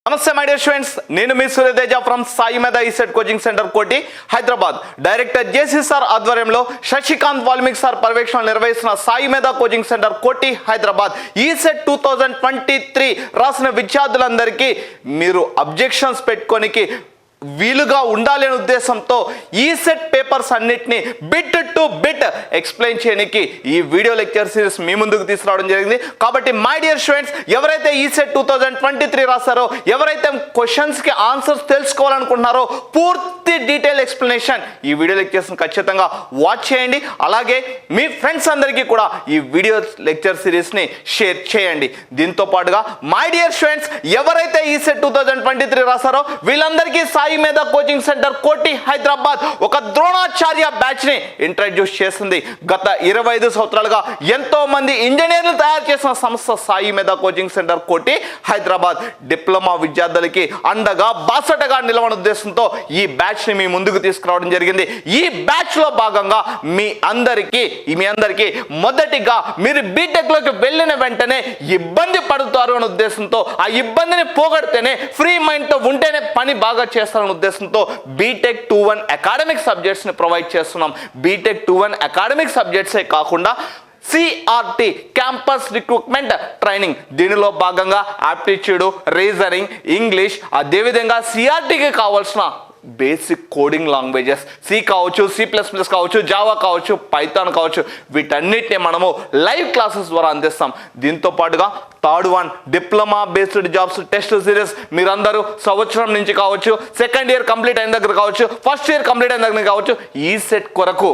నమస్తే my dear students, నేను మీ Suryateja from Saimedha ECET coaching centre Koti Hyderabad. Director JC sir ఆధ్వర్యంలో శశికాంత్ వాల్మీకి సార్ పర్యవేక్షణలు నిర్వహిస్తున్న సాయిమేధ coaching centre Koti Hyderabad ECET 2023 రాసిన విద్యార్థులందరికీ మీరు అబ్జెక్షన్స్ పెట్టుకోనికి వీలుగా ఉండాలి అనే ఉద్దేశంతో ఈసెట్ పేపర్స్ అన్నిటిని బిట్ టు బిట్ ఎక్స్ప్లెయిన్ చేయడానికి ఈ వీడియో లెక్చర్ సిరీస్ మీ ముందుకు తీసుకురావడం జరిగింది. కాబట్టి మై డియర్ స్టూడెంట్స్, ఎవరైతే ఈసెట్ 2023 రాస్తారో, ఎవరైతే క్వశ్చన్స్కి ఆన్సర్స్ తెలుసుకోవాలనుకుంటున్నారో, పూర్తి డీటెయిల్ ఎక్స్ప్లెనేషన్ ఈ వీడియో లెక్చర్స్ని ఖచ్చితంగా వాచ్ చేయండి. అలాగే మీ ఫ్రెండ్స్ అందరికీ కూడా ఈ వీడియో లెక్చర్ సిరీస్ని షేర్ చేయండి. దీంతో పాటుగా మై డియర్ స్టూడెంట్స్, ఎవరైతే ఈసెట్ 2023 రాస్తారో వీళ్ళందరికీ సాయిమేధ కోచింగ్ సెంటర్ కోటి హైదరాబాద్ ఒక ద్రోణాచార్య బ్యాచ్ ని ఇంట్రడ్యూస్ చేస్తుంది. గత 25 సంవత్సరాలుగా ఎంతో మంది ఇంజనీర్లు తయారు చేసిన సంస్థ సాయిమేధ coaching centre Koti Hyderabad diploma విద్యార్థులకి అండగా బాసటగా నిలవన ఉద్దేశంతో ఈ బ్యాచ్ ని మీ ముందుకు తీసుకురావడం జరిగింది. ఈ బ్యాచ్ లో భాగంగా మీ అందరికీ మొదటిగా మీరు బీటెక్ లోకి వెళ్ళిన వెంటనే ఇబ్బంది పడుతారు అనే ఉద్దేశంతో, ఆ ఇబ్బందిని పోగొడితేనే ఫ్రీ మైండ్ తో ఉంటేనే పని బాగా చేస్తారనే ఉద్దేశంతో బీటెక్ 2-1 అకాడమిక్ సబ్జెక్ట్స్ ని ప్రొవైడ్ చేస్తున్నాం. బీటెక్ 2-1 అకాడమిక్ సబ్జెక్ట్సే కాకుండా సిఆర్టీ క్యాంపస్ రిక్రూట్మెంట్ ట్రైనింగ్, దీనిలో భాగంగా ఆప్టిట్యూడ్, రీజనింగ్, ఇంగ్లీష్, అదేవిధంగా సిఆర్టీకి కావాల్సిన బేసిక్ కోడింగ్ లాంగ్వేజెస్ సి కావచ్చు, C++ కావచ్చు, జావా కావచ్చు, పైథాన్ కావచ్చు, వీటన్నిటిని మనము లైవ్ క్లాసెస్ ద్వారా అందిస్తాం. దీంతో పాటుగా third one diploma based jobs test series, మీరందరూ సంవత్సరం నుంచి కావచ్చు, సెకండ్ ఇయర్ కంప్లీట్ అయిన దగ్గర కావచ్చు, ఫస్ట్ ఇయర్ కంప్లీట్ అయిన దగ్గర కావచ్చు, ఈ సెట్ కొరకు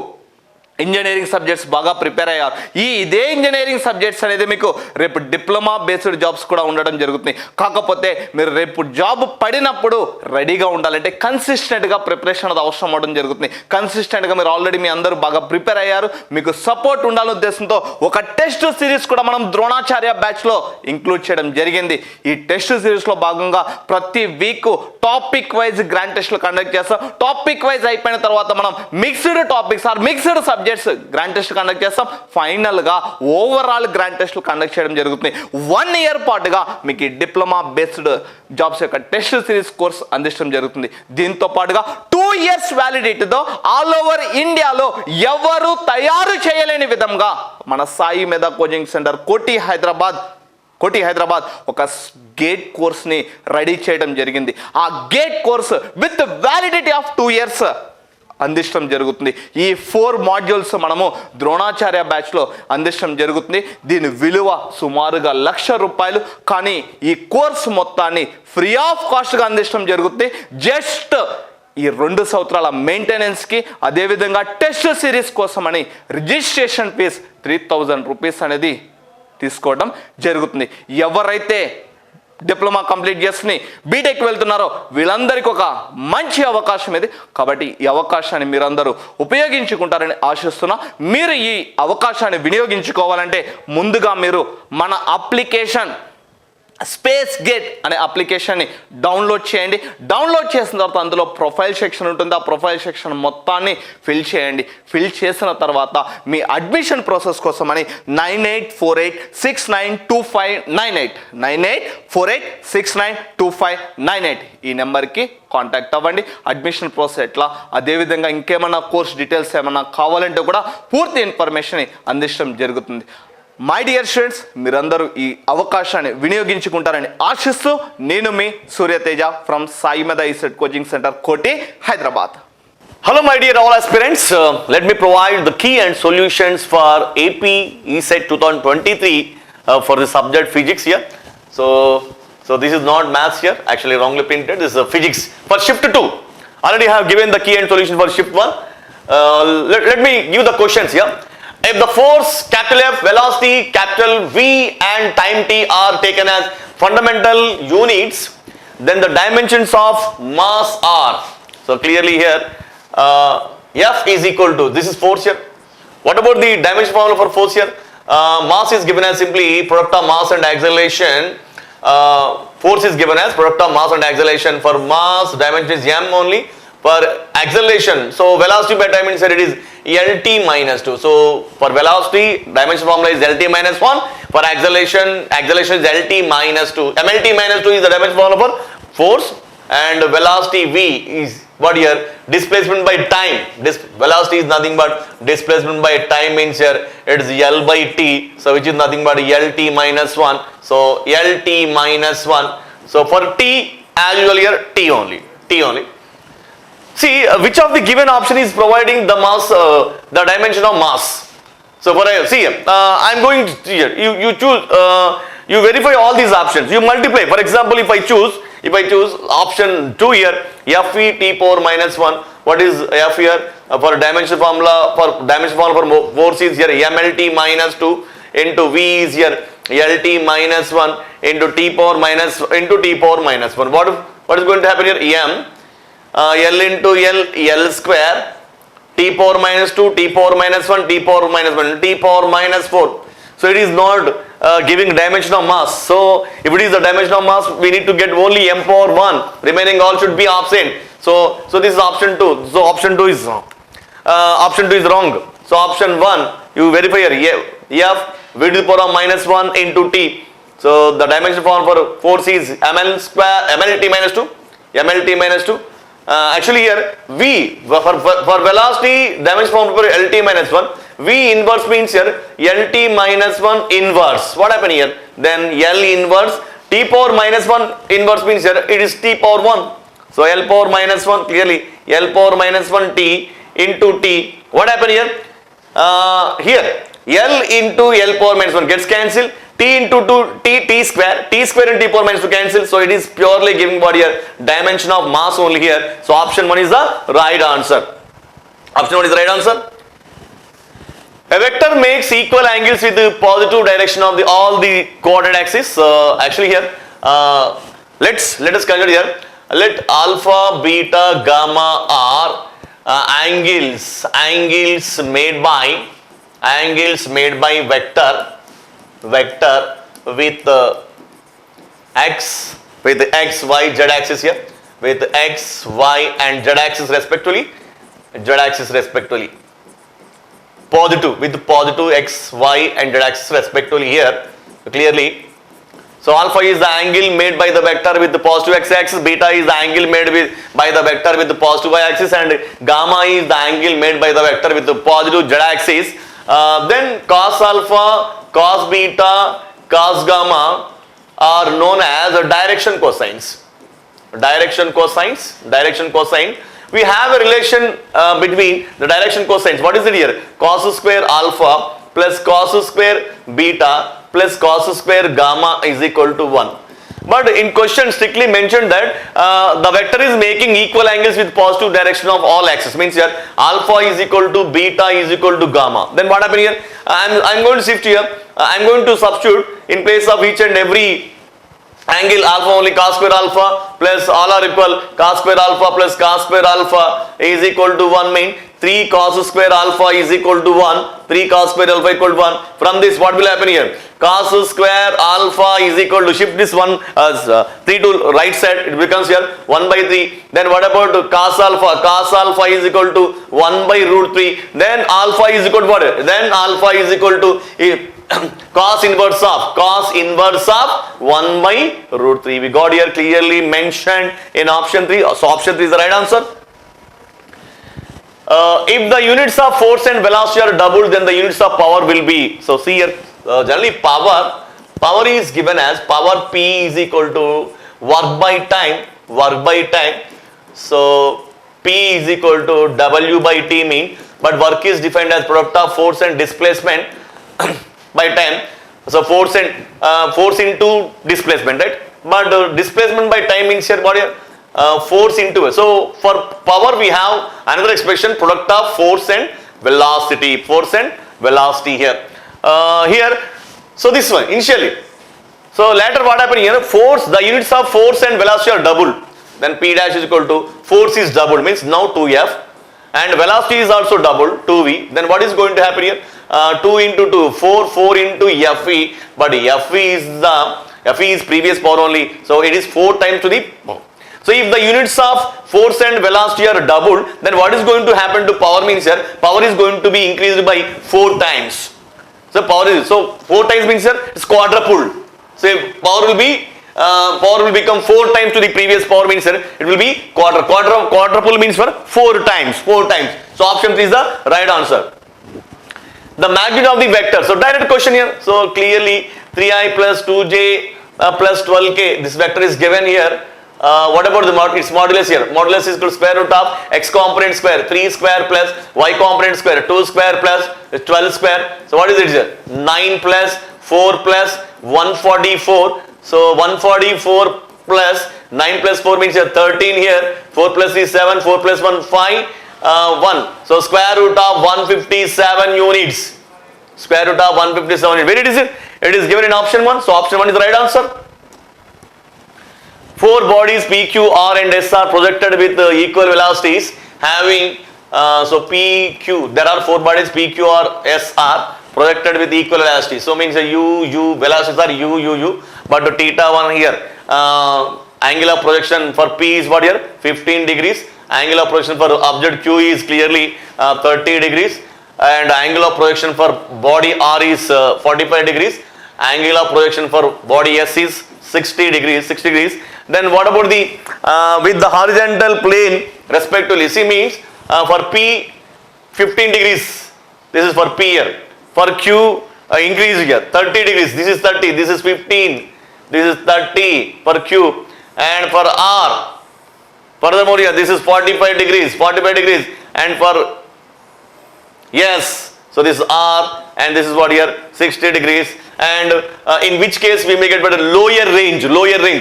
ఇంజనీరింగ్ సబ్జెక్ట్స్ బాగా ప్రిపేర్ అయ్యారు. ఇదే ఇంజనీరింగ్ సబ్జెక్ట్స్ అనేది మీకు రేపు డిప్లొమా బేస్డ్ జాబ్స్ కూడా ఉండడం జరుగుతుంది. కాకపోతే మీరు రేపు జాబ్ పడినప్పుడు రెడీగా ఉండాలంటే కన్సిస్టెంట్గా ప్రిపరేషన్ అది అవసరం అవడం జరుగుతుంది. కన్సిస్టెంట్గా మీరు ఆల్రెడీ మీ అందరూ బాగా ప్రిపేర్ అయ్యారు, మీకు సపోర్ట్ ఉండాలనే ఉద్దేశంతో ఒక టెస్ట్ సిరీస్ కూడా మనం ద్రోణాచార్య బ్యాచ్లో ఇంక్లూడ్ చేయడం జరిగింది. ఈ టెస్ట్ సిరీస్లో భాగంగా ప్రతి వీక్ టాపిక్ వైజ్ గ్రాండ్ టెస్ట్లు కండక్ట్ చేస్తాం. టాపిక్ వైజ్ అయిపోయిన తర్వాత మనం mixed topics or mixed subjects grand test conduct చేస్తాం. ఫైనల్ గా ఓవరాల్ గ్రాండ్ టెస్ట్లు కండక్ట్ చేయడం జరుగుతుంది. 1 ఇయర్ పాటుగా మీకు డిప్లొమా బేస్డ్ జాబ్స్ యొక్క టెస్ట్ సిరీస్ కోర్స్ అందించడం జరుగుతుంది. దీంతో పాటుగా 2 ఇయర్స్ వ్యాలిడిటీతో ఆల్ ఓవర్ ఇండియాలో ఎవరు తయారు చేయలేని విధంగా మన సాయిమేధ కోచింగ్ సెంటర్ కోటి హైదరాబాద్ ఒక గేట్ కోర్స్ని రెడీ చేయడం జరిగింది. ఆ gate course with validity of 2 years అందించడం జరుగుతుంది. ఈ 4 మాడ్యూల్స్ మనము ద్రోణాచార్య బ్యాచ్లో అందించడం జరుగుతుంది. దీని విలువ సుమారుగా ₹1,00,000. కానీ ఈ కోర్స్ మొత్తాన్ని ఫ్రీ ఆఫ్ కాస్ట్గా అందించడం జరుగుతుంది. జస్ట్ ఈ 2 సంవత్సరాల మెయింటెనెన్స్కి, అదేవిధంగా టెస్ట్ సిరీస్ కోసమని రిజిస్ట్రేషన్ ఫీజ్ ₹3,000 అనేది తీసుకోవడం జరుగుతుంది. ఎవరైతే డిప్లొమా కంప్లీట్ చేసుకుని బీటెక్ వెళ్తున్నారో వీళ్ళందరికీ ఒక మంచి అవకాశం ఇది. కాబట్టి ఈ అవకాశాన్ని మీరందరూ ఉపయోగించుకుంటారని ఆశిస్తున్నా. మీరు ఈ అవకాశాన్ని వినియోగించుకోవాలంటే ముందుగా మీరు మన అప్లికేషన్ స్పేస్ గేట్ అనే అప్లికేషన్ని డౌన్లోడ్ చేయండి. డౌన్లోడ్ చేసిన తర్వాత అందులో ప్రొఫైల్ సెక్షన్ ఉంటుంది. ఆ ప్రొఫైల్ సెక్షన్ మొత్తాన్ని ఫిల్ చేయండి. ఫిల్ చేసిన తర్వాత మీ అడ్మిషన్ ప్రాసెస్ కోసమని 9848692598 ఈ నెంబర్కి కాంటాక్ట్ అవ్వండి. అడ్మిషన్ ప్రాసెస్ ఎట్లా, అదేవిధంగా ఇంకేమైనా కోర్స్ డీటెయిల్స్ ఏమైనా కావాలంటే కూడా పూర్తి ఇన్ఫర్మేషన్ అందించడం జరుగుతుంది. మై డియర్ స్టూడెంట్స్, మీరందరూ ఈ అవకాశాన్ని వినియోగించుకుంటారని ఆశిస్తూ నేను మీ Suryateja from Saimedha ECET coaching centre Koti Hyderabad. Hello my dear all aspirants, let me provide the key and solutions for AP ECET 2023 for the subject physics here. So this is not maths here, actually wrongly printed. This is physics for SHIFT-2. Already I have given the key and solution for SHIFT-1. Let me give the questions here. If the force capital F, velocity capital V and time t are taken as fundamental units, then the dimensions of mass are. So clearly here F is equal to, this is force here. What about the dimension formula for force here? Mass is given as simply product of mass and acceleration. Force is given as product of mass and acceleration. For mass dimension is m only. For acceleration, so velocity by time said it is LT minus 2. So for velocity, dimension formula is LT minus 1. For acceleration is LT minus 2. MLT minus 2 is the dimension formula for force, and velocity V is what here? Displacement by time. Velocity is nothing but displacement by time, means here it is L by T, so which is nothing but LT minus 1. So LT minus 1. So for T, as usual here, T only. See, which of the given option is providing the mass, the dimension of mass? So for I'm going here. You choose. You verify all these options. You multiply. For example, if I choose option 2 here, Fe T power minus 1. What is F here? For dimension formula for force is here MLT minus 2 into V is here LT minus 1 into T power minus 1. What is going to happen here? M L into L square, T power minus 2, T power minus 1, T power minus 1, T power minus 4. So it is not giving dimension of mass. So if it is the dimension of mass, we need to get only M power 1. Remaining all should be absent. So this is option 2. So option 2 is wrong. So option 1, you verify here. F V to the power of minus 1 into T. So the dimension form for force is ML square, MLT minus 2. Actually here V for velocity dimension form for LT minus 1. V inverse means here LT minus 1 inverse. What happened here? Then L inverse T power minus 1 inverse means here it is T power 1. So L power minus 1, clearly L power minus 1 T into T. What happened here? Here L into L power minus 1 gets cancelled. T into 2 T square and T power minus 2 cancel. So it is purely giving what here? Dimension of mass only here. So option 1 is the right answer. A vector makes equal angles with the positive direction of all the coordinate axes. Actually here, let us consider here. Let alpha, beta, gamma are angles made by vector with x, y, z axis here, with x, y and z axis respectively. Positive with positive x, y and z axis respectively here, clearly. So alpha is the angle made by the vector with the positive x axis, beta is the angle made by the vector with the positive y axis, and gamma is the angle made by the vector with the positive z axis. Then cos alpha, cos beta, cos gamma are known as direction cosines. We have a relation between the direction cosines. What is it here? Cos square alpha plus cos square beta plus cos square gamma is equal to 1. But in question strictly mentioned that the vector is making equal angles with positive direction of all axes. Means here alpha is equal to beta is equal to gamma. Then what happened here? I'm going to shift here. I'm going to substitute in place of each and every angle alpha only cos square alpha plus all are equal cos square alpha plus cos square alpha is equal to 1 mean 3 cos square alpha is equal to 1, 3 cos square alpha equal to 1. From this what will happen here? Cos square alpha is equal to, shift this one as 3 to right side, it becomes here 1 by 3. Then what about cos alpha? Cos alpha is equal to 1 by root 3. Then alpha is equal to what? Then alpha is equal to cos inverse of 1 by root 3. We got here clearly mentioned in option 3. So option 3 is the right answer. If the units of force and velocity are doubled, then the units of power will be. So see here, generally power is given as power P is equal to work by time. So P is equal to W by T mean, but work is defined as product of force and displacement by time. So force into displacement, right? But displacement by time means here what here? Force into it. So for power we have another expression, product of force and velocity. Here. So this one initially. So later what happened here? Force, the units of force and velocity are doubled. Then P dash is equal to force is doubled means now 2F, and velocity is also doubled 2V. Then what is going to happen here? 2 into 2, 4 into Fe, but Fe is previous power only. So it is 4 times to the power. So if the units of force and velocity are doubled, then what is going to happen to power means here? Power is going to be increased by 4 times. So 4 times means here it's quadrupled. So power will be power will become 4 times to the previous power means it will be quadruple means for 4 times. So option 3 is the right answer. The magnitude of the vector. So direct question here. So clearly 3i plus 2j plus 12k. This vector is given here. What about its modulus here? Modulus is equal to square root of x component square 3 square plus y component square 2 square plus 12 square. So what is it here? 9 plus 4 plus 144. So 144 plus 9 plus 4 means here 13 here. 4 plus 3 7. 4 plus 1 5. 1. So square root of 157 units. Square root of 157 units. Where it is it? It is given in option 1. So option 1 is the right answer. 4 bodies P, Q, R and S are projected with equal velocities having so P, Q. There are 4 bodies P, Q, R, S are projected with equal velocity. So means U velocities are U. But the theta 1 here angle of projection for P is what here? 15 degrees. Angle of projection for object Q is clearly 30 degrees. And angle of projection for body R is 45 degrees. Angle of projection for body S is 60 degrees. Then what about the with the horizontal plane respectively? See means for P 15 degrees. This is for P here. For Q increase here 30 degrees. This is 30. This is 15. This is 30 for Q. And for R furthermore here this is 45 degrees. And for yes, so this is R and this is what here 60 degrees. And in which case we make it but a lower range.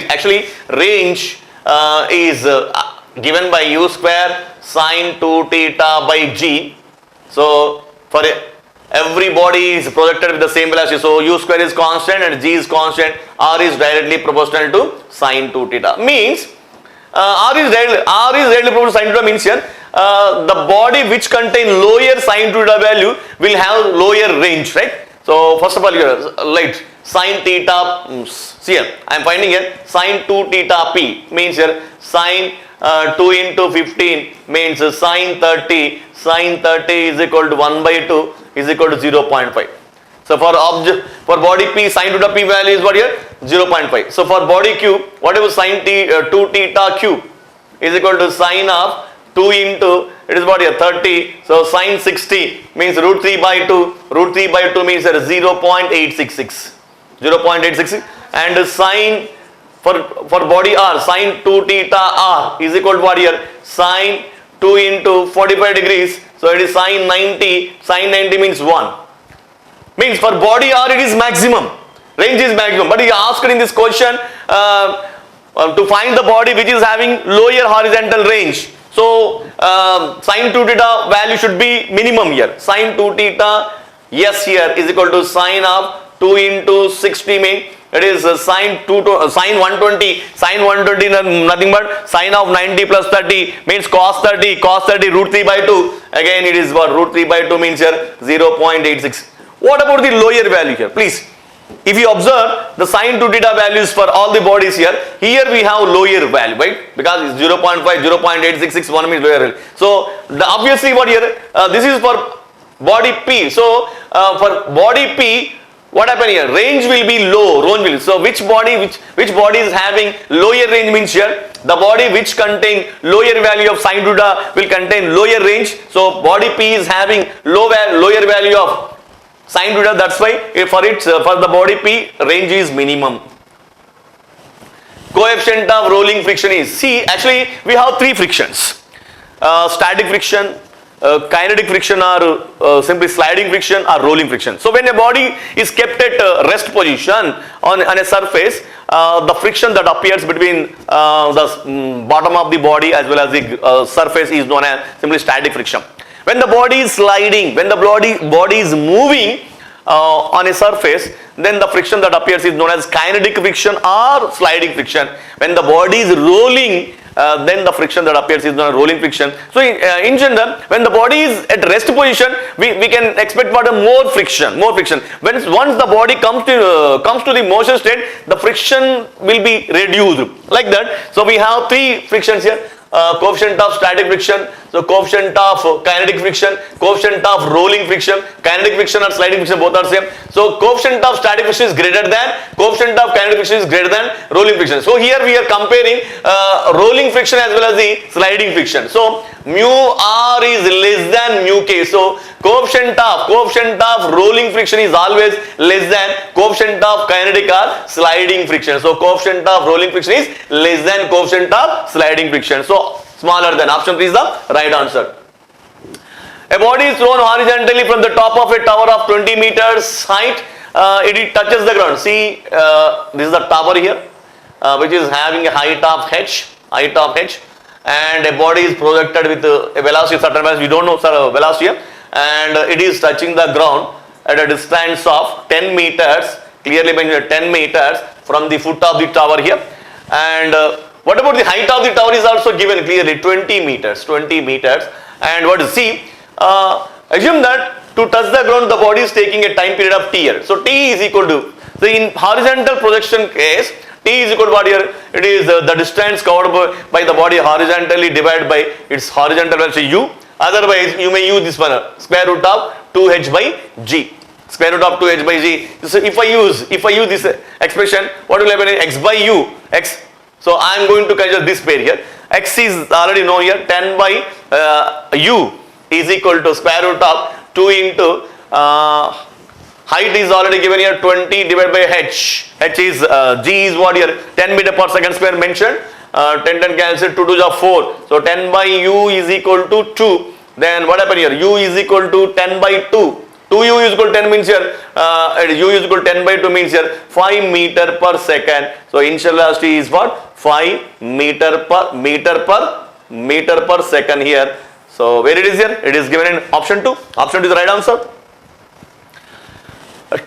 Actually range is given by u square sine 2 theta by g. So for every body is projected with the same velocity. So u square is constant and g is constant. R is directly proportional to sine 2 theta. Means R is directly proportional to sine 2 theta means here the body which contain lower sine 2 theta value will have lower range, right? So first of all here light sine theta, see here I am finding here sine 2 theta p means here sine 2 into 15 means sine 30 is equal to 1 by 2 is equal to 0.5. So for body P sine 2 theta p value is what here 0.5. So for body Q whatever sine 2 theta Q is equal to sine of 2 into it is what here 30. So sine 60 means root 3 by 2 means 0.866 and sine for body R sine 2 theta R is equal to what here sine 2 into 45 degrees. So it is sine 90 means 1 means for body R it is maximum, range is maximum, but he asked in this question to find the body which is having lower horizontal range. So sine 2 theta value should be minimum here. Sine 2 theta yes here is equal to sine of 2 into 60 mean it is sine 120 nothing but sine of 90 plus 30 means cos 30 root 3 by 2 again it is what root 3 by 2 means here 0.86. What about the lower value here please? If you observe the sine 2 theta values for all the bodies here we have lower value, right? Because it's 0.5, 0.866, 1 means lower value. So obviously what here, this is for body P. So for body P, what happened here? Range will be low. So which body is having lower range means here the body which contain lower value of sine 2 theta will contain lower range. So body P is having lower value of sine 2 theta, that's why for the body P range is minimum. Coefficient of rolling friction is, see actually we have 3 frictions, static friction, kinetic friction or simply sliding friction or rolling friction. So when a body is kept at rest position on a surface, the friction that appears between the bottom of the body as well as the surface is known as simply static friction. When the body is sliding, when the body is moving on a surface, then the friction that appears is known as kinetic friction or sliding friction. When the body is rolling, then the friction that appears is known as rolling friction. So in general, when the body is at rest position, we can expect what a more friction. Once the body comes to the motion state, the friction will be reduced like that. So we have 3 frictions here. Coefficient of static friction, So coefficient of kinetic friction, coefficient of rolling friction, kinetic friction or sliding friction both are same. So coefficient of static friction is greater than, coefficient of kinetic friction is greater than rolling friction. So here we are comparing rolling friction as well as the sliding friction. So mu r is less than mu k. So coefficient of rolling friction is always less than coefficient of kinetic or sliding friction. So coefficient of rolling friction is less than coefficient of sliding friction. So smaller than. Option 3 is the right answer. A body is thrown horizontally from the top of a tower of 20 meters height. It touches the ground. See, this is the tower here, which is having a height of h, and a body is projected with a velocity of certain velocity. We don't know velocity here, and it is touching the ground at a distance of 10 meters. Clearly mentioned 10 meters from the foot of the tower here. And what about the height of the tower is also given clearly 20 meters. And what is C? Assume that to touch the ground the body is taking a time period of t here. So t is equal to, so in horizontal projection case, t is equal to what here? It is the distance covered by the body horizontally divided by its horizontal velocity u. Otherwise you may use this one, square root of 2h by g. Square root of 2h by g. So if I use this expression, what will happen? X by u, x. So I am going to consider this pair here. X is already known here. 10 by u is equal to square root of 2 into height is already given here 20 divided by h. H is g is what here? 10 meter per second square mentioned. 10 cancel, 2 to 4. So 10 by u is equal to 2. Then what happened here? U is equal to 10 by 2. 2u is equal to 10 means here, u is equal to 10 by 2 means here 5 meter per second. So initial velocity is what? 5 meter per second here. So where it is here? It is given in option 2. Option 2 is the right answer.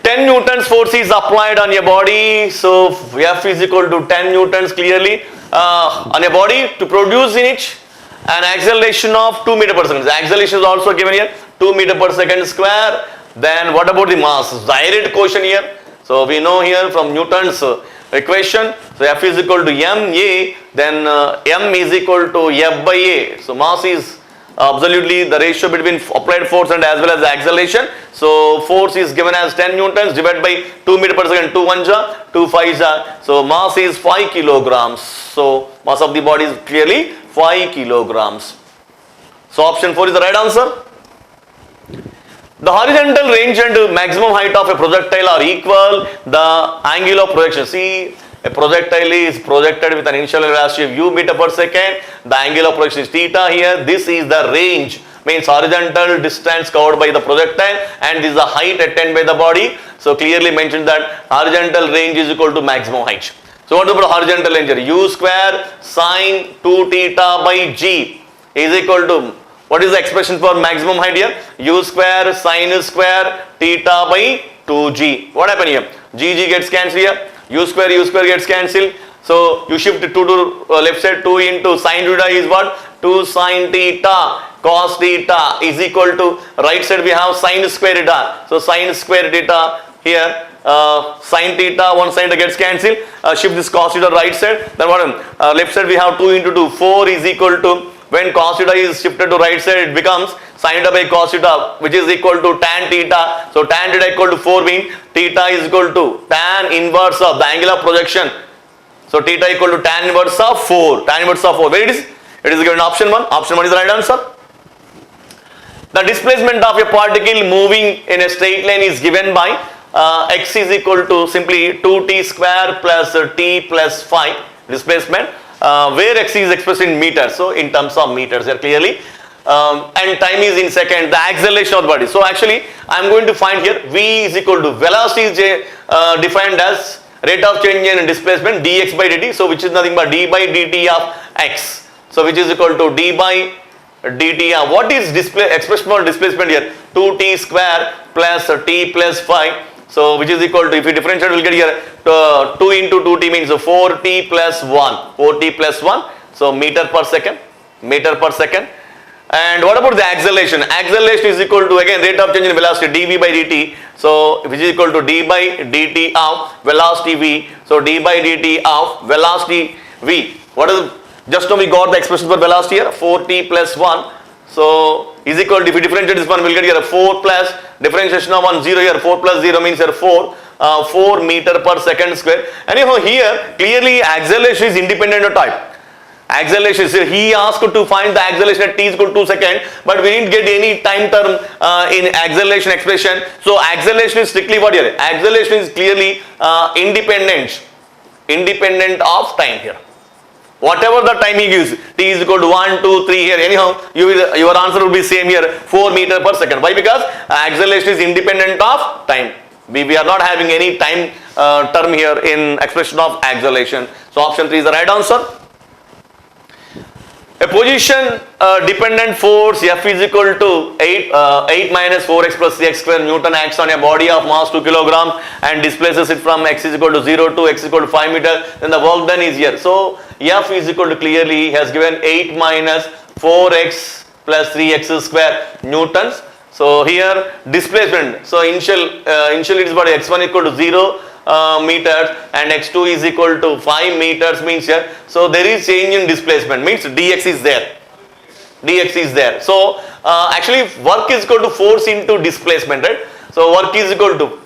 10 newtons force is applied on your body. So F is equal to 10 newtons clearly on a body to produce in it an acceleration of 2 meter per second. The acceleration is also given here 2 meter per second square. Then what about the mass? Direct quotient here. So we know here from Newton's equation. So F is equal to ma. Then m is equal to F by a. So mass is absolutely the ratio between applied force and as well as the acceleration. So force is given as 10 newtons divided by 2 meter per second. 2 1 ja, 2 5 ja. So mass is 5 kilograms. So mass of the body is clearly 5 kilograms. So option 4 is the right answer. The horizontal range and maximum height of a projectile are equal. The angle of projection. See, a projectile is projected with an initial velocity of u meter per second. The angle of projection is theta here. This is the range, means horizontal distance covered by the projectile, and this is the height attained by the body. So clearly mentioned that horizontal range is equal to maximum height. So what about horizontal range here? U square sine 2 theta by g is equal to, what is the expression for maximum height here? U square sine square theta by 2g. What happened here? G gets cancelled here. U square gets cancelled. So you shift 2 to left side. 2 into sine theta is what? 2 sine theta cos theta is equal to, right side we have sine square theta. So sine square theta here, sine theta, one side gets cancelled. Shift this cos theta right side. Then what? Left side we have 2 into 2. 4 is equal to, when cos theta is shifted to right side, it becomes sin theta by cos theta, which is equal to tan theta. So tan theta equal to 4 means theta is equal to tan inverse of the angle of projection. So theta equal to tan inverse of 4. Tan inverse of 4. Where it is? It is given option 1. Option 1 is the right answer. The displacement of a particle moving in a straight line is given by x is equal to simply 2t square plus t plus 5 displacement. Where x is expressed in meters, so in terms of meters here clearly, and time is in second, the acceleration of the body. So actually I am going to find here v is equal to, velocity is defined as rate of change in displacement dx by dt, so which is nothing but d by dt of x, so which is equal to d by dt of, what is expression for displacement here? 2t square plus t plus 5. So which is equal to, if you differentiate, we will get here 2 into 2t means 4t plus 1. 4t plus 1. So meter per second. And what about the acceleration? Acceleration is equal to, again, rate of change in velocity dv by dt. So which is equal to d by dt of velocity v. So d by dt of velocity v. What is, just now we got the expression for velocity here, 4t plus 1. So is equal to, if we differentiate this one, we'll get here 4 plus differentiation of 1 0 here, 4 plus 0 means here 4 meter per second square. Anyhow, here clearly acceleration is independent of time. Acceleration, so he asked to find the acceleration at t is equal to 2 seconds, but we didn't get any time term in acceleration expression. So acceleration is strictly what here? Acceleration is clearly independent of time here. Whatever the time he gives, t is equal to 1, 2, 3 here. Anyhow, your answer will be same here, 4 meter per second. Why? Because acceleration is independent of time. We are not having any time term here in expression of acceleration. So option 3 is the right answer. A position dependent force F is equal to 8 minus 4x plus 3x square Newton acts on a body of mass 2 kilograms and displaces it from x is equal to 0 to x is equal to 5 meter. Then the work done is here. So F is equal to, clearly has given 8 minus 4x plus 3x square Newtons. So here displacement. So initially it is about x1 equal to 0 meters and x2 is equal to 5 meters means here. So there is change in displacement, means dx is there. Dx is there. So actually work is equal to force into displacement, right? So work is equal to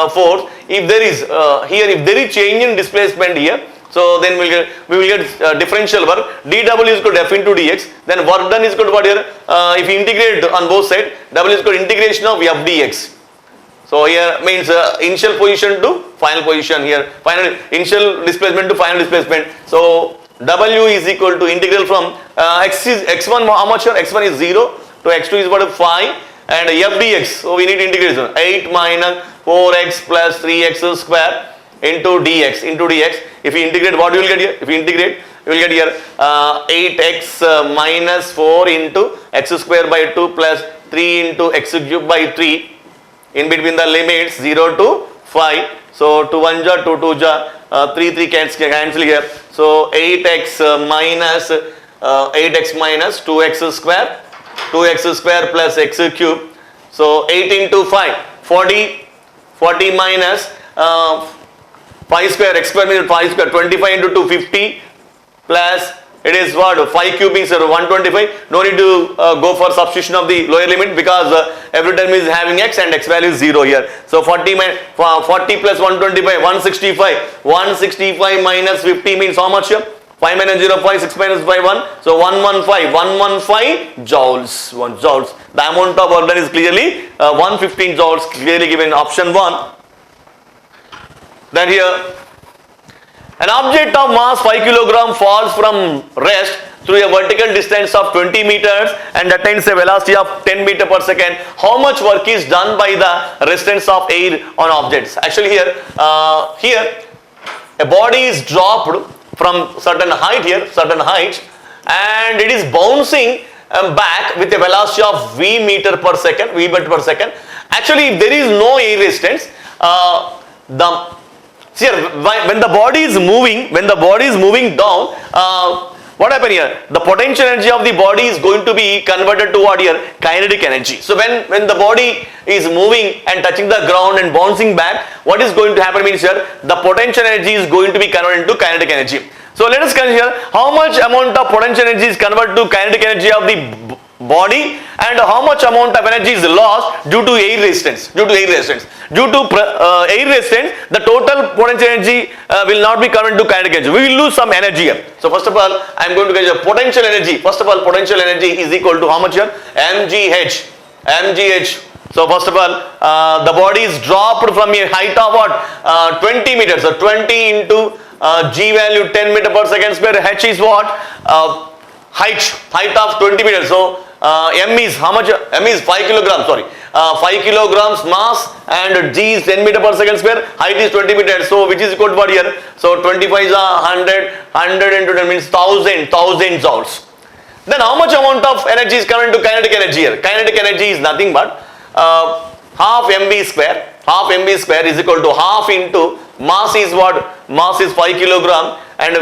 force. If there is here, if there is change in displacement here, so then we will get differential work. dw is equal to f into dx. Then work done is equal to what here? If you integrate on both sides, w is equal to integration of f dx. So here means initial position to final position here. Final initial displacement to final displacement. So w is equal to integral from x1 how much here? x1 is 0 to x2 is about 5 and f dx. So we need integration 8 minus 4x plus 3x square into dx. If you integrate, what you will get here? If you integrate, you will get here 8x minus 4 into x square by 2 plus 3 into x cube by 3 in between the limits 0 to 5. So 2 1 ja, 2 2 ja, 3 3 cancel here. So 8x minus 2x square plus x cube. So 8 into 5, 40 minus 5 square, x square means 5 square, 25 into 2, 50 plus it is what? 5 cube means 125. No need to go for substitution of the lower limit because every term is having x and x value is 0 here. So 40 plus 125, 165. 165 minus 50 means how much here? 5 minus 0, 5, 6 minus 5, 1. So 115 joules. 1 joules. The amount of work done is clearly 115 joules, clearly given in option 1. Then here, an object of mass 5 kg falls from rest through a vertical distance of 20 meters and attains a velocity of 10 meter per second. How much work is done by the resistance of air on objects? Actually here, a body is dropped from certain height and it is bouncing back with a velocity of v meter per second. Actually, if there is no air resistance, when the body is moving down, what happens here? The potential energy of the body is going to be converted to what here? Kinetic energy. So when the body is moving and touching the ground and bouncing back, what is going to happen means here, the potential energy is going to be converted into kinetic energy. So let us consider how much amount of potential energy is converted to kinetic energy of the body and how much amount of energy is lost due to air resistance. Due to air resistance, the total potential energy will not be converted to kinetic energy. We will lose some energy here. So first of all, I am going to get potential energy. First of all, potential energy is equal to how much here? mgh. So first of all, the body is dropped from a height of what? 20 meters. So 20 into g value 10 meter per second square. H is what? Height of 20 meters. So m is how much? M is 5 kilograms. 5 kilograms mass and g is 10 meter per second square. Height is 20 meters. So which is equal to what here? So 25 is 100. 100 into 10 means 1000 joules. Then how much amount of energy is coming to kinetic energy here? Kinetic energy is nothing but half mv square. Half mv square is equal to half into mass is what? Mass is 5 kilogram and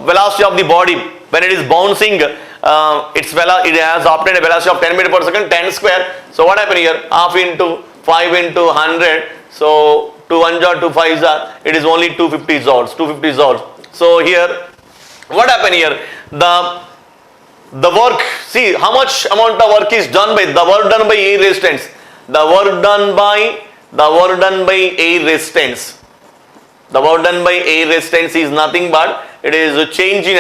velocity of the body when it is bouncing, it has obtained a velocity of 10 meter per second, 10 square. So what happened here? Half into 5 into 100. So 2 1 jar, 2 5 jar, it is only 250 joules. So here, what happened here? the work, see how much amount of work is done by, the work done by air resistance, the work done by air resistance. The work done by air resistance is nothing but it is a change in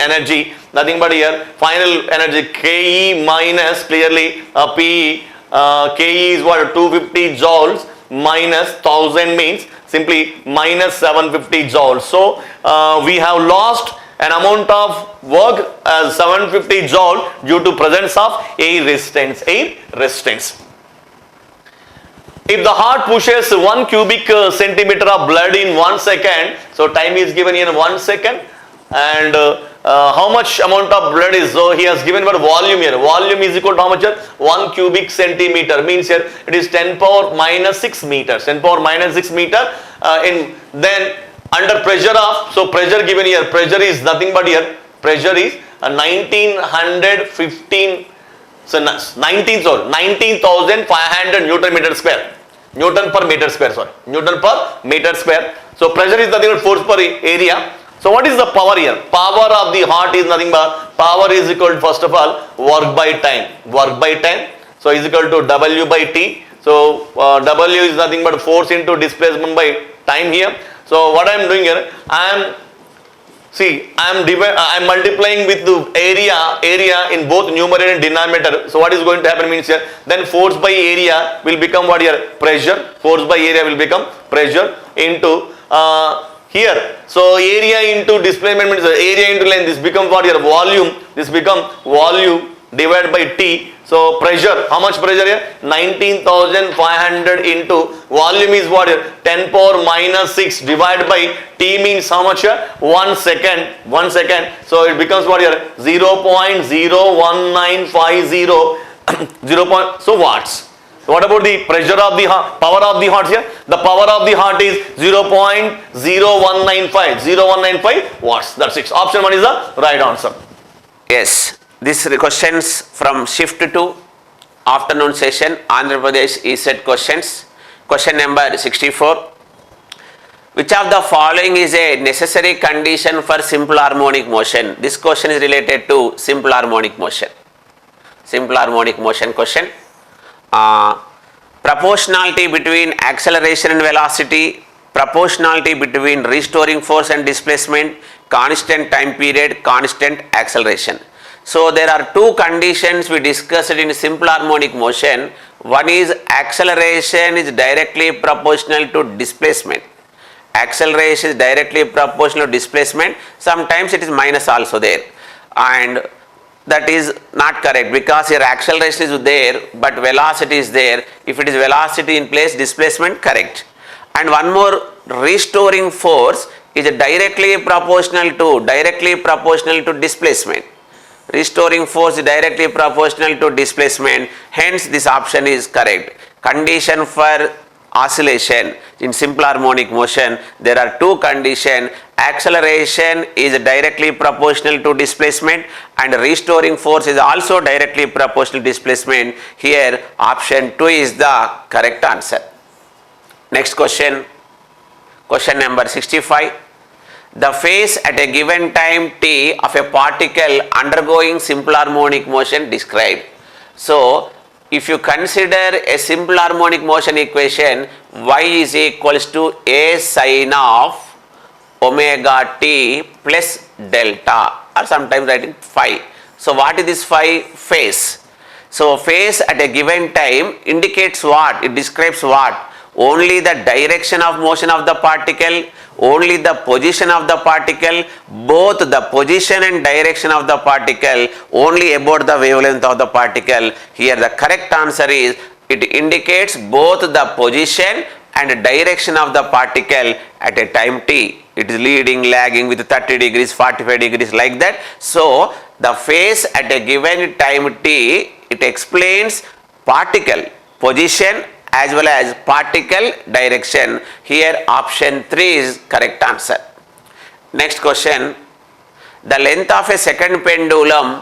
energy, nothing but here final energy Ke minus clearly PE, Ke is what, 250 joules minus 1000 means simply minus 750 joules. So we have lost an amount of work as 750 joule due to presence of air resistance. If the heart pushes 1 cubic centimeter of blood in 1 second, so time is given in 1 second, and how much amount of blood is, so he has given what volume here. Volume is equal to how much here? 1 cubic centimeter means here it is 10 power minus 6 meters. 10 power minus 6 meter then under pressure of, so pressure given here, pressure is nothing but here, pressure is 1915, so 19,500 Newton meter square. Newton per meter square, sorry. Newton per meter square. So pressure is nothing but force per area. So what is the power here? Power of the heart is nothing but, power is equal to first of all work by time. Work by time. So is equal to W by T. So W is nothing but force into displacement by time here. So what I am doing here, I am multiplying with the area in both numerator and denominator. So what is going to happen means here, then force by area will become what here? Pressure. Force by area will become pressure into here. So area into displacement means area into length. This becomes what here? Volume. This becomes volume divided by T. So pressure, how much pressure here? 19,500 into volume is what here? 10 power minus 6 divided by T means how much here? 1 second. 1 second. So it becomes what here? 0.01950 so watts. So what about the pressure of the heart, power of the heart here? The power of the heart is 0.0195 watts. That's it. Option 1 is the right answer. Yes. This questions from SHIFT-2 afternoon session, Andhra Pradesh Ecet questions. Question number 64. Which of the following is a necessary condition for simple harmonic motion? This question is related to simple harmonic motion. Simple harmonic motion question. Proportionality between acceleration and velocity, proportionality between restoring force and displacement, constant time period, constant acceleration. So there are two conditions we discussed in simple harmonic motion. One is acceleration is directly proportional to displacement. Acceleration is directly proportional to displacement. Sometimes it is minus also there, and that is not correct because your acceleration is there but velocity is there. If it is velocity in place, displacement correct. And one more, restoring force is directly proportional to displacement. Restoring force is directly proportional to displacement, hence this option is correct. Condition for oscillation in simple harmonic motion, there are two conditions. Acceleration is directly proportional to displacement and restoring force is also directly proportional to displacement. Here option 2 is the correct answer. Next question, question number 65. The phase at a given time t of a particle undergoing simple harmonic motion described. So if you consider a simple harmonic motion equation, y is equals to a sine of omega t plus delta, or sometimes writing phi. So what is this phi? Phase. So phase at a given time indicates what? It describes what? Only the direction of motion of the particle, only the position of the particle, both the position and direction of the particle, only about the wavelength of the particle. Here the correct answer is, it indicates both the position and direction of the particle at a time t. It is leading, lagging with 30 degrees, 45 degrees like that. So the phase at a given time t, it explains particle position as well as particle direction. Here option 3 is correct answer. Next question. The length of a second pendulum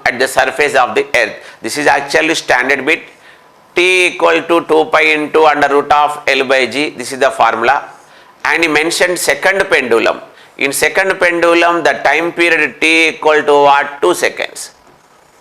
at the surface of the earth. This is actually standard bit. T equal to 2 pi into under root of L by G. This is the formula. And he mentioned second pendulum. In second pendulum, the time period t equal to what? 2 seconds.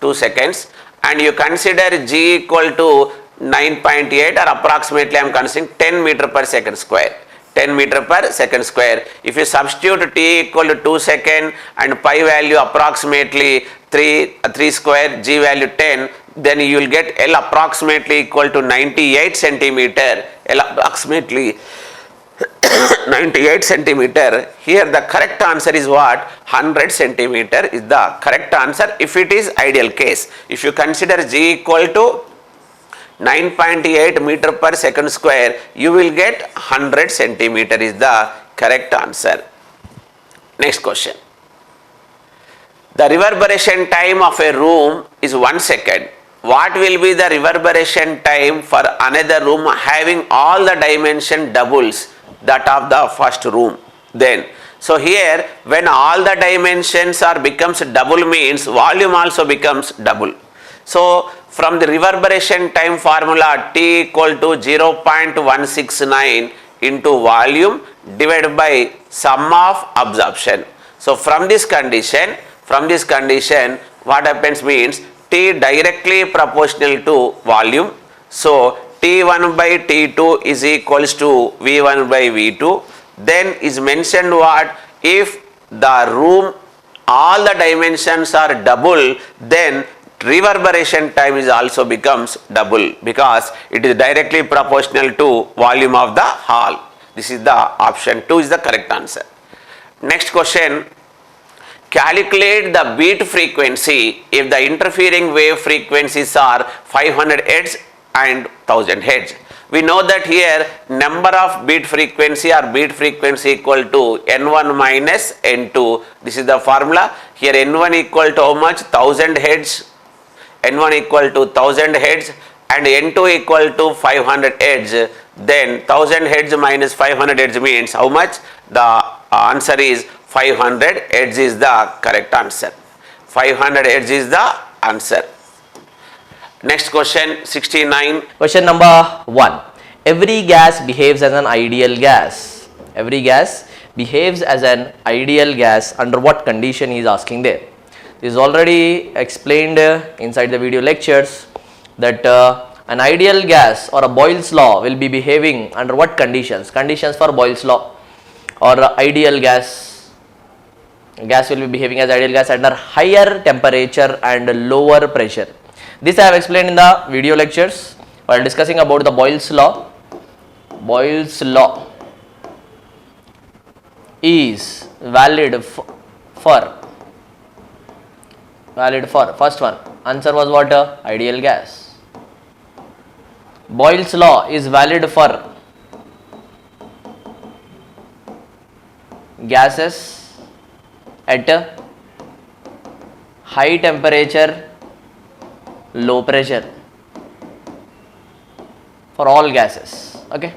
2 seconds, and you consider g equal to 9.8 or approximately I am considering 10 meter per second square. 10 meter per second square. If you substitute t equal to 2 second and pi value approximately 3 square, g value 10, then you will get L approximately equal to 98 centimeter. L approximately 98 centimeter. Here the correct answer is what? 100 centimeter is the correct answer if it is ideal case. If you consider g equal to 9.8 meter per second square, you will get 100 centimeter is the correct answer. Next question. The reverberation time of a room is 1 second. What will be the reverberation time for another room having all the dimension doubles that of the first room? Then, so here when all the dimensions are becomes double means volume also becomes double. So from the reverberation time formula, T equal to 0.169 into volume divided by sum of absorption. So from this condition what happens means T directly proportional to volume. So T1 by T2 is equals to V1 by V2. Then is mentioned what? If the room all the dimensions are double, then reverberation time is also becomes double because it is directly proportional to volume of the hall. This is the option 2 is the correct answer. Next question. Calculate the beat frequency if the interfering wave frequencies are 500 Hz and 1000 Hz. We know that here number of beat frequency or beat frequency equal to N1 minus N2. This is the formula. Here N1 equal to how much? 1000 Hz. N1 equal to 1000 Hz and N2 equal to 500 Hz. Then 1000 Hz minus 500 Hz means how much? The answer is 500 Hz is the correct answer. 500 Hz is the answer. Next question 69. Question number 1. Every gas behaves as an ideal gas. Every gas behaves as an ideal gas under what condition he is asking there. This is already explained inside the video lectures that an ideal gas or a Boyle's law will be behaving under what conditions? Conditions for Boyle's law or ideal gas. Gas will be behaving as ideal gas under higher temperature and lower pressure. This I have explained in the video lectures while discussing about the Boyle's law. Boyle's law is valid for first one. Answer was what? Ideal gas. Boyle's law is valid for gases at high temperature, low pressure, for all gases. Okay,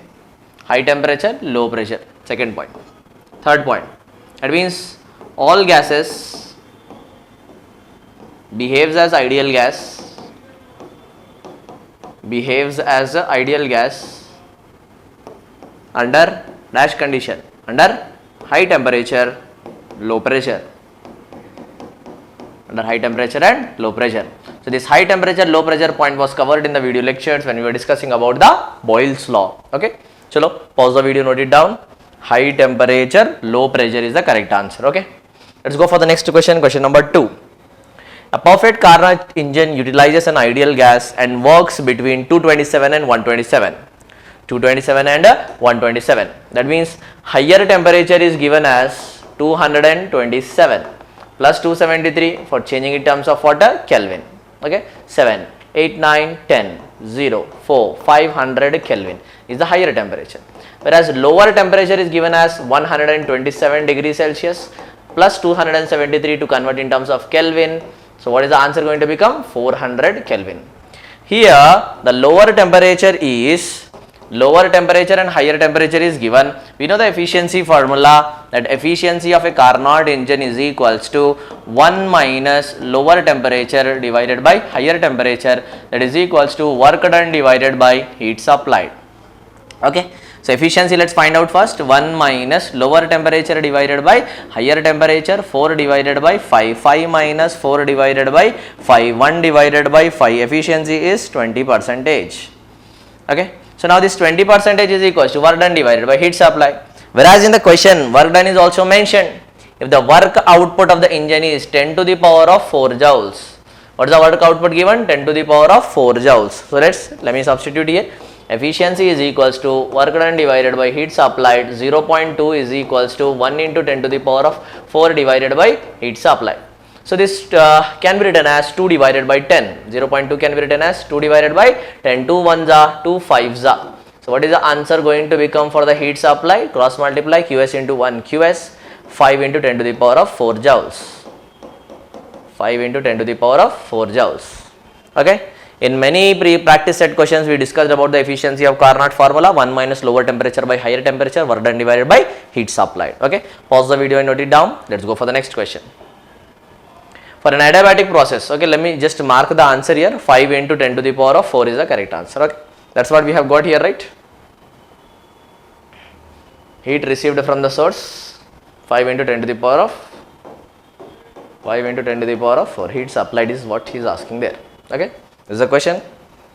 high temperature, low pressure. Second point. Third point, that means all gases behaves as ideal gas, under dash condition, under high temperature, low pressure, under high temperature and low pressure. So this high temperature low pressure point was covered in the video lectures when we were discussing about the Boyle's law. Okay, chalo pause the video, note it down. High temperature low pressure is the correct answer. Okay, let's go for the next question. Question number 2. A perfect Carnot engine utilizes an ideal gas and works between 227 and 127. 227 and 127. That means higher temperature is given as 227 plus 273 for changing in terms of what? Kelvin. Okay, 7, 8, 9, 10, 0, 4, 500 Kelvin is the higher temperature. Whereas lower temperature is given as 127 degrees Celsius plus 273 to convert in terms of Kelvin. So what is the answer going to become? 400 Kelvin. Here the lower temperature and higher temperature is given. We know the efficiency formula, that efficiency of a Carnot engine is equals to 1 minus lower temperature divided by higher temperature, that is equals to work done divided by heat supplied. Okay, So efficiency, let's find out first. 1 minus lower temperature divided by higher temperature, 4 divided by 5, 5 minus 4 divided by 5, 1 divided by 5, efficiency is 20%. Okay. So now this 20% is equals to work done divided by heat supply. Whereas in the question, work done is also mentioned. If the work output of the engine is 10 to the power of 4 joules, what is the work output given? 10 to the power of 4 joules. So let me substitute here. Efficiency is equals to work done divided by heat supplied. 0.2 is equals to 1 into 10 to the power of 4 divided by heat supplied. So this can be written as 2 divided by 10. 0.2 can be written as 2 divided by 10. 2 1s are 2 5s are. So what is the answer going to become for the heat supply? Cross multiply QS into 1 QS, 5 into 10 to the power of 4 joules. 5 into 10 to the power of 4 joules. Okay. In many practice set questions, we discussed about the efficiency of Carnot formula. 1 minus lower temperature by higher temperature, work done divided by heat supplied. Okay. Pause the video and note it down. Let's go for the next question. For an adiabatic process, okay, let me just mark the answer here. 5 into 10 to the power of 4 is the correct answer. Okay. That's what we have got here, right? Heat received from the source, 5 into 10 to the power of 5 into 10 to the power of 4. Heat supplied is what he is asking there. Okay. This is the question.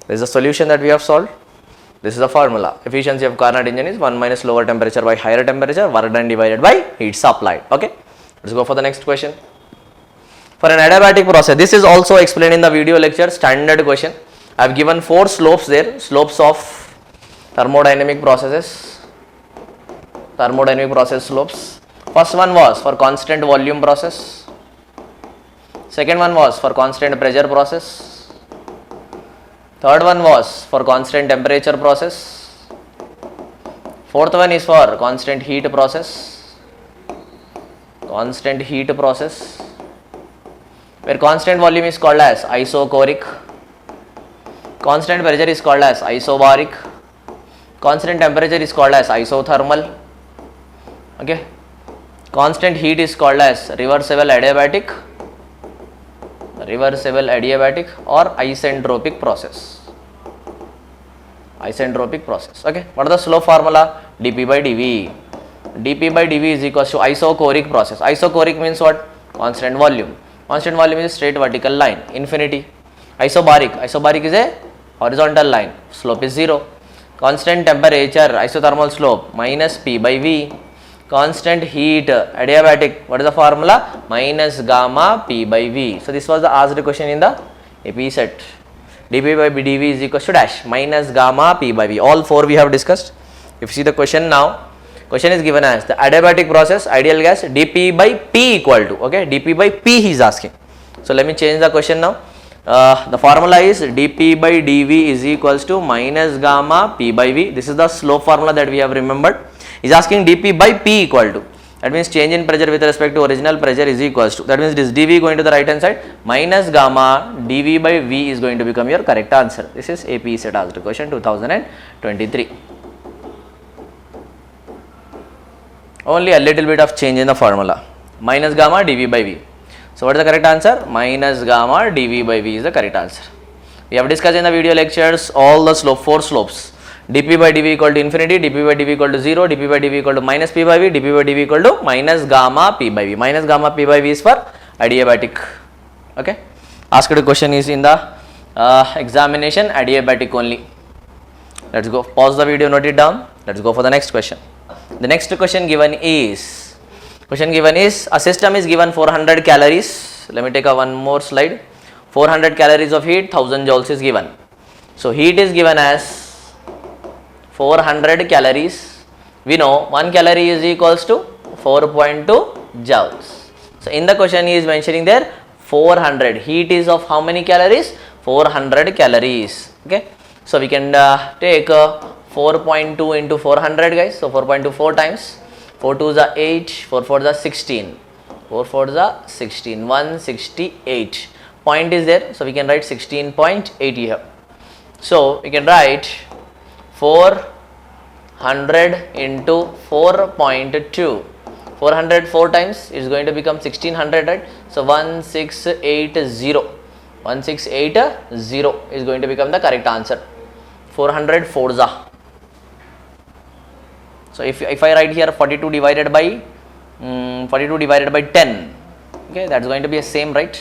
This is the solution that we have solved. This is the formula. Efficiency of Carnot engine is 1 minus lower temperature by higher temperature, work done divided by heat supplied. Okay. Let's go for the next question. For an adiabatic process, this is also explained in the video lecture, standard question. I have given 4 slopes there, slopes of thermodynamic processes, thermodynamic process slopes. First one was for constant volume process. Second one was for constant pressure process. Third one was for constant temperature process. Fourth one is for constant heat process. Constant heat process, where constant volume is called as isochoric. Constant pressure is called as isobaric. Constant temperature is called as isothermal. Okay. Constant heat is called as reversible adiabatic. Reversible adiabatic or isentropic process. Isentropic process. Okay. What is the slope formula? dP by dV. dP by dV is equals to isochoric process. Isochoric means what? Constant volume. Constant volume is a straight vertical line, infinity. Isobaric. Isobaric is a horizontal line. Slope is 0. Constant temperature, isothermal slope, minus P by V. Constant heat, adiabatic, what is the formula? Minus gamma P by V. So this was the asked question in the AP set. dP by dV is equals to dash minus gamma P by V. All 4 we have discussed. If you see the question now, question is given as the adiabatic process, ideal gas, dP by P equal to, okay, dP by P he is asking. So let me change the question now. The formula is dP by dV is equals to minus gamma P by V. This is the slope formula that we have remembered. He is asking dP by P equal to, that means change in pressure with respect to original pressure is equals to, that means this dV going to the right hand side, minus gamma dV by V is going to become your correct answer. This is AP set asked question 2023. Only a little bit of change in the formula, minus gamma dV by V. So what is the correct answer? Minus gamma dV by V is the correct answer. We have discussed in the video lectures all the 4 slopes. dP by dV equal to infinity, dP by dV equal to 0, dP by dV equal to minus P by V, dP by dV equal to minus gamma P by V. Minus gamma P by V is for adiabatic. Okay. Asked question is in the examination, adiabatic only. Let's go. Pause the video, note it down. Let's go for the next question. The next question given is, a system is given 400 calories. Let me take one more slide. 400 calories of heat, 1000 joules is given. So heat is given as 400 calories. We know 1 calorie is equals to 4.2 joules. So in the question he is mentioning there 400. Heat is of how many calories? 400 calories. Okay. So we can take 4.2 into 400 guys. So 4.2 4 times. 4 2s are 8, 4 4s are 16. 4 4s are 16. 168. Point is there. So we can write 16.8 here. So we can write 400 into 4.2. 400 4 times is going to become 1600, right? So 1680. 1680 is going to become the correct answer. 400 4s are So if I write here 42 divided by 10, okay, that's going to be a same, right?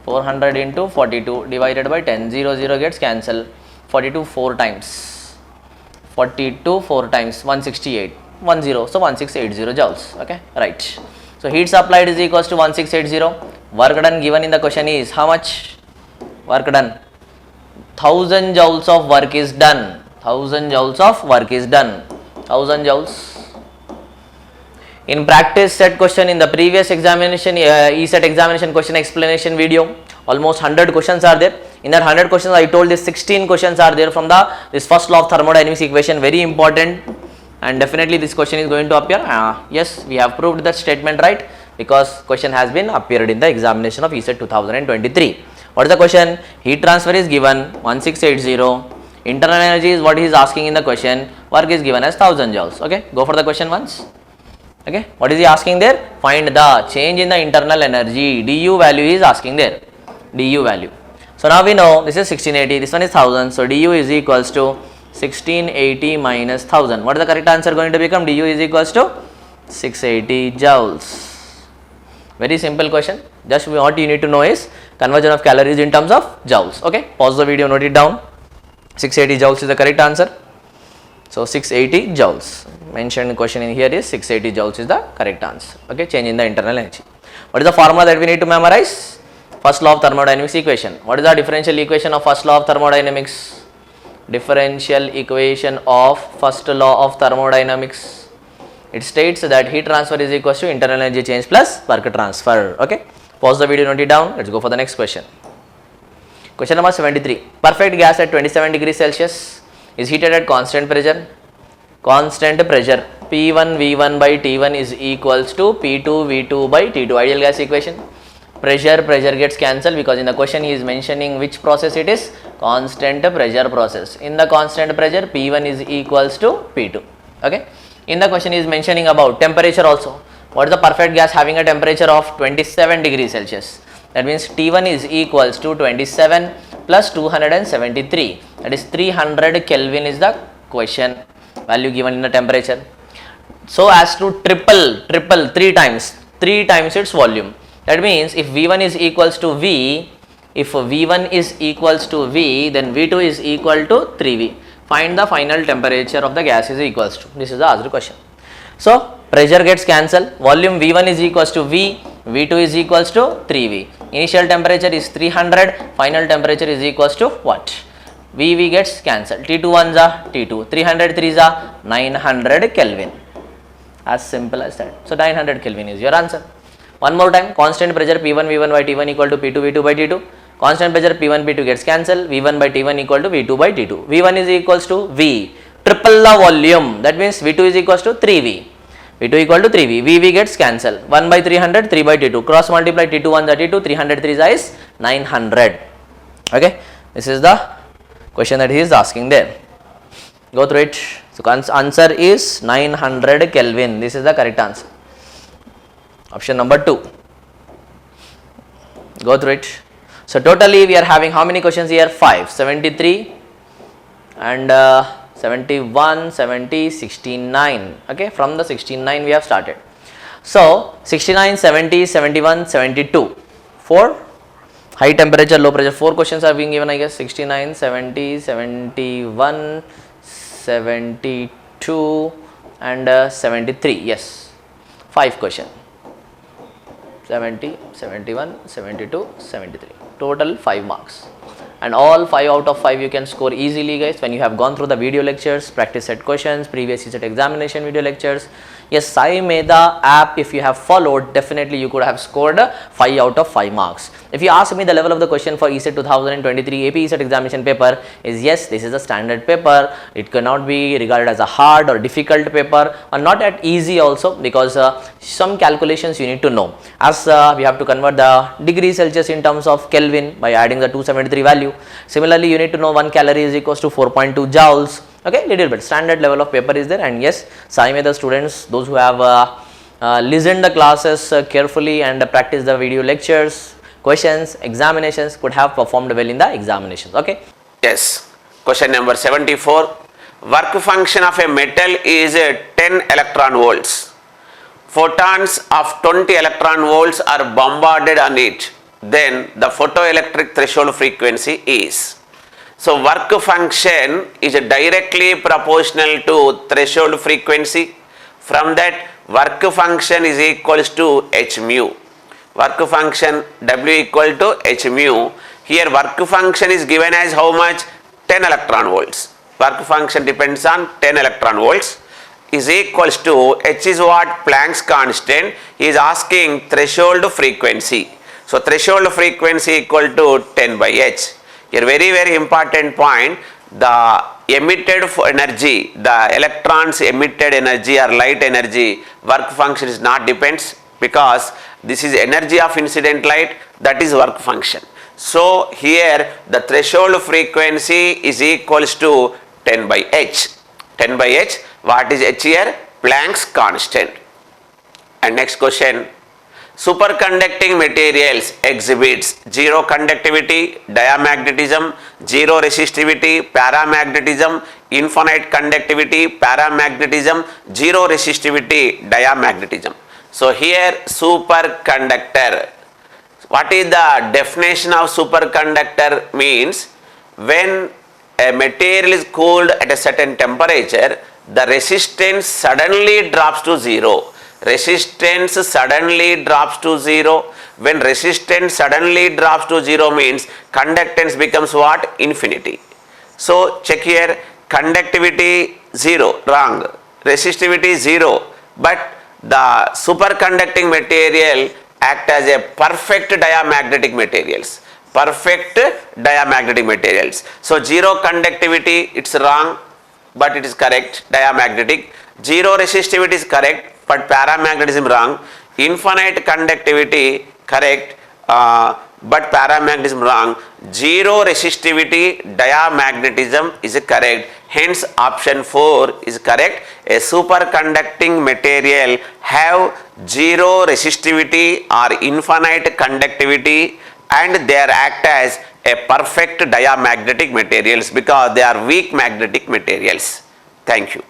400 into 42 divided by 10, 0 0 gets cancelled. 42 4 times, 42 4 times 168, 10, so 1680 joules. Okay, right. So heat supplied is equals to 1680. Work done given in the question is how much? Work done 1000 joules of work is done. 1000 joules of work is done. 1000 joules. In practice set question in the previous examination, ECET examination question explanation video, almost 100 questions are there. In that 100 questions, I told this 16 questions are there from this first law of thermodynamics equation, very important, and definitely this question is going to appear. Yes, we have proved that statement right, because question has been appeared in the examination of ECET 2023. What is the question? Heat transfer is given 1680. Internal energy is what he is asking in the question. Work is given as 1000 joules. Okay, go for the question once. Okay, what is he asking there? Find the change in the internal energy. Du value is asking there. Du value. So now we know this is 1680, this one is 1000. So du is equals to 1680 minus 1000. What is the correct answer going to become? Du is equals to 680 joules. Very simple question. Just what you need to know is conversion of calories in terms of joules. Okay, pause the video, note it down. 680 joules is the correct answer. So 680 joules. Mentioned question in here is 680 joules is the correct answer. Okay, change in the internal energy. What is the formula that we need to memorize? First law of thermodynamics equation. What is the differential equation of first law of thermodynamics? Differential equation of first law of thermodynamics. It states that heat transfer is equals to internal energy change plus work transfer. Okay, pause the video, note it down. Let's go for the next question. Question number 73. Perfect gas at 27 degrees Celsius is heated at constant pressure. Constant pressure P1 V1 by T1 is equals to P2 V2 by T2. Ideal gas equation. Pressure gets cancelled because in the question he is mentioning which process it is. Constant pressure process. In the constant pressure P1 is equals to P2. Okay. In the question he is mentioning about temperature also. What is the perfect gas having a temperature of 27 degrees Celsius? That means T1 is equals to 27 plus 273. That is 300 Kelvin is the question value given in the temperature. So as to triple 3 times its volume. That means if V1 is equals to V, if V1 is equals to V, then V2 is equal to 3V. Find the final temperature of the gas is equals to. This is the asked question. So pressure gets cancelled. Volume V1 is equals to V, V2 is equals to 3V. Initial temperature is 300, final temperature is equals to what? VV gets cancelled. T2 1s are T2, 300 3s are 900 Kelvin. As simple as that. So 900 Kelvin is your answer. One more time, constant pressure P1 V1 by T1 equal to P2 V2 by T2. Constant pressure P1 P2 gets cancelled. V1 by T1 equal to V2 by T2. V1 is equals to V, triple the volume. That means V2 is equals to 3V. V2 equal to 3V. VV gets cancelled. 1 by 300, 3 by T2. Cross multiply T2 1 T2, 300 3 is 900. Okay, this is the question that he is asking there. Go through it. So answer is 900 Kelvin. This is the correct answer. Option number 2. Go through it. So totally we are having how many questions here? 5. 73 and 71, 70, 69. Okay, from the 69 we have started. So 69, 70, 71, 72. 4 high temperature, low pressure. 4 questions are being given, I guess. 69, 70, 71, 72 and 73. Yes, 5 questions. 70, 71, 72, 73. Total 5 marks. And all 5 out of 5 you can score easily, guys, when you have gone through the video lectures, practice set questions, previous ECET examination video lectures. Yes, Saimedha app, if you have followed, definitely you could have scored 5 out of 5 marks. If you ask me the level of the question for ECET 2023 AP ECET examination paper is, yes, this is a standard paper. It cannot be regarded as a hard or difficult paper, or not at easy also, because some calculations you need to know. As we have to convert the degree Celsius in terms of Kelvin by adding the 273 value. Similarly, you need to know 1 calorie is equals to 4.2 joules. Okay, little bit standard level of paper is there. And yes, Saimedha students, those who have listened the classes carefully and practiced the video lectures, questions, examinations, could have performed well in the examinations. Okay. Yes. Question number 74. work function of a metal is 10 electron volts. Photons of 20 electron volts are bombarded on it. Then the photoelectric threshold frequency is. So work function is directly proportional to threshold frequency. From that, work function is equals to h mu. Work function W equal to h mu. Here work function is given as how much? 10 electron volts. Work function depends on 10 electron volts is equals to h is what? Planck's constant. He is asking threshold frequency. So threshold frequency equal to 10 by h. Here very important point, the emitted energy, the electrons emitted energy or light energy, work function is not depends, because this is energy of incident light, that is work function. So here the threshold frequency is equals to 10 by h. 10 by h, what is h here? Planck's constant. And next question, superconducting materials exhibits zero conductivity, diamagnetism, zero resistivity, paramagnetism, infinite conductivity, paramagnetism, zero resistivity, diamagnetism. So here superconductor. What is the definition of superconductor? Means when a material is cooled at a certain temperature, the resistance suddenly drops to zero. Resistance suddenly drops to zero. When resistance suddenly drops to zero means conductance becomes what? Infinity. So check here, conductivity 0, wrong. Resistivity 0, but the superconducting material act as a perfect diamagnetic materials. Perfect diamagnetic materials. So 0 conductivity, it's wrong, but it is correct, diamagnetic. 0 resistivity is correct, but paramagnetism wrong. Infinite conductivity correct, but paramagnetism wrong. 0 resistivity, diamagnetism is correct. Hence option 4 is correct. A superconducting material have 0 resistivity or infinite conductivity, and they are act as a perfect diamagnetic materials because they are weak magnetic materials. Thank you.